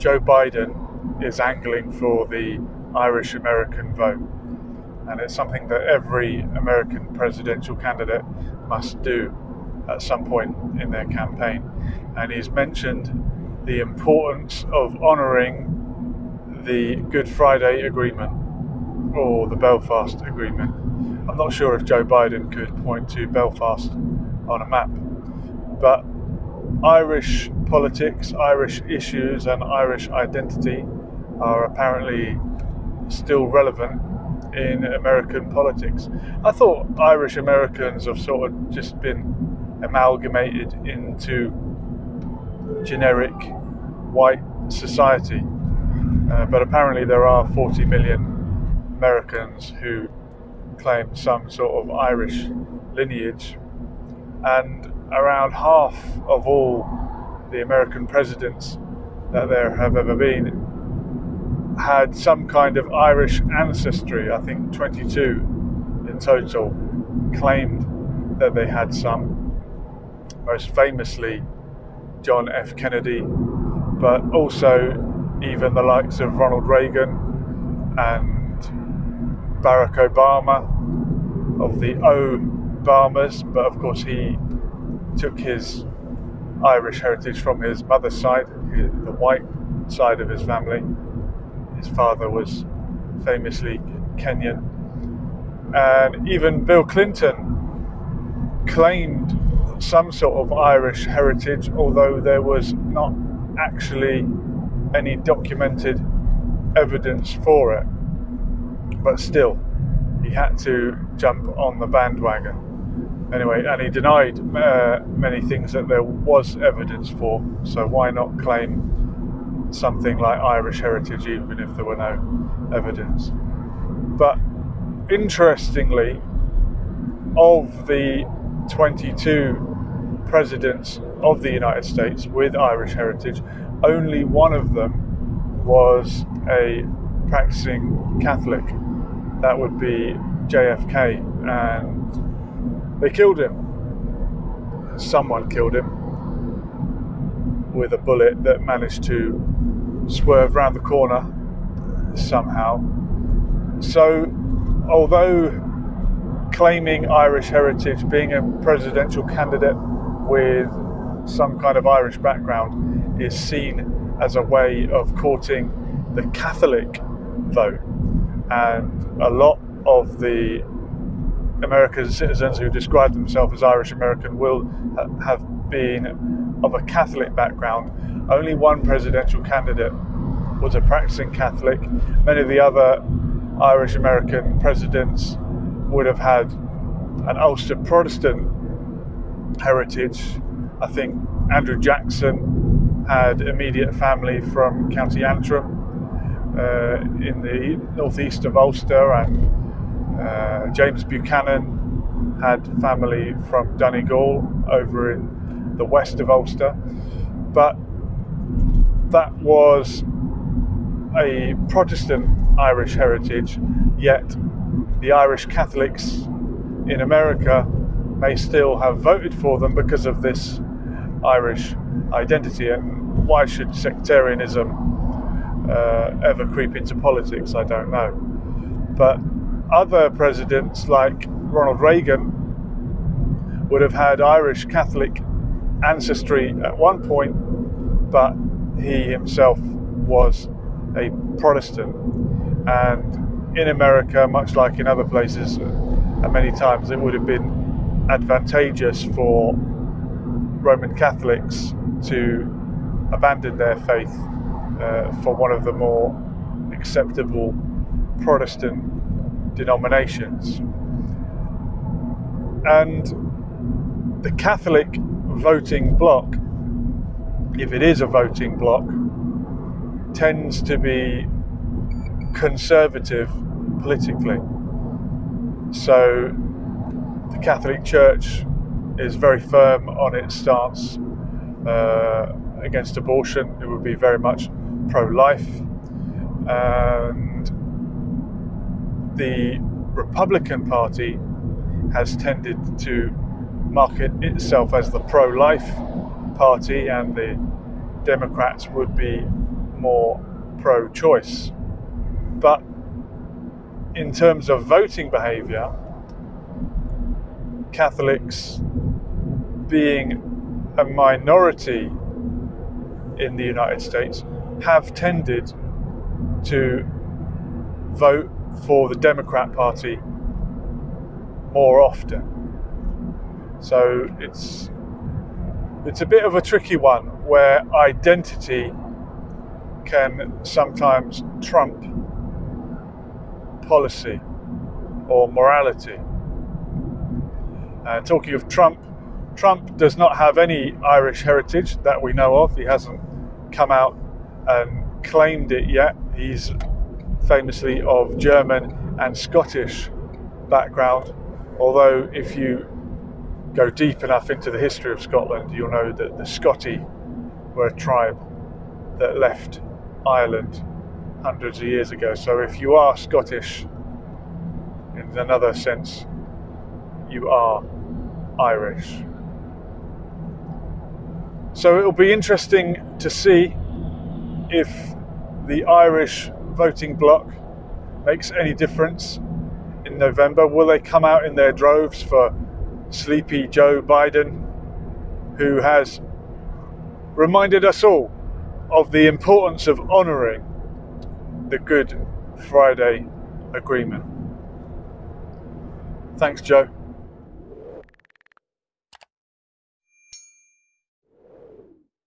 Joe Biden is angling for the Irish American vote, and it's something that every American presidential candidate must do at some point in their campaign. And he's mentioned the importance of honouring the Good Friday Agreement or the Belfast Agreement. I'm not sure if Joe Biden could point to Belfast on a map, but Irish politics, Irish issues and Irish identity are apparently still relevant in American politics. I thought Irish Americans have sort of just been amalgamated into generic white society, but apparently there are 40 million Americans who claim some sort of Irish lineage, and around half of all the American presidents that there have ever been had some kind of Irish ancestry. I think 22 in total claimed that they had some, most famously John F. Kennedy, but also even the likes of Ronald Reagan and Barack Obama, of the Obamas, but of course he took his Irish heritage from his mother's side, the white side of his family. His father was famously Kenyan. And even Bill Clinton claimed some sort of Irish heritage, although there was not actually any documented evidence for it. But still, he had to jump on the bandwagon. Anyway, and he denied many things that there was evidence for, so why not claim something like Irish heritage even if there were no evidence? But interestingly, of the 22 presidents of the United States with Irish heritage, only one of them was a practicing Catholic. That would be JFK, and they killed him. Someone killed him with a bullet that managed to swerve round the corner somehow. So, although claiming Irish heritage, being a presidential candidate with some kind of Irish background is seen as a way of courting the Catholic vote, and a lot of the American citizens who describe themselves as Irish American will have been of a Catholic background. Only one presidential candidate was a practicing Catholic. Many of the other Irish American presidents would have had an Ulster Protestant heritage. I think Andrew Jackson had immediate family from County Antrim in the northeast of Ulster, and James Buchanan had family from Donegal over in the west of Ulster. But that was a Protestant Irish heritage, yet the Irish Catholics in America may still have voted for them because of this Irish identity. And why should sectarianism ever creep into politics? I don't know. But other presidents like Ronald Reagan would have had Irish Catholic ancestry at one point, but he himself was a Protestant. And in America, much like in other places, many times it would have been advantageous for Roman Catholics to abandon their faith for one of the more acceptable Protestant denominations. And the Catholic voting bloc, if it is a voting bloc, tends to be conservative politically. So the Catholic Church is very firm on its stance against abortion. It would be very much pro-life. And the Republican Party has tended to market itself as the pro-life party, and the Democrats would be more pro-choice. But in terms of voting behaviour, Catholics, being a minority in the United States, have tended to vote for the Democrat Party more often. So it's a bit of a tricky one where identity can sometimes trump policy or morality. Talking of Trump does not have any Irish heritage that we know of. He hasn't come out and claimed it yet. He's famously of German and Scottish background, although if you go deep enough into the history of Scotland, you'll know that the Scotti were a tribe that left Ireland hundreds of years ago. So if you are Scottish, in another sense, you are Irish. So it'll be interesting to see if the Irish voting bloc makes any difference in November. Will they come out in their droves for sleepy Joe Biden, who has reminded us all of the importance of honouring the Good Friday Agreement? Thanks, Joe.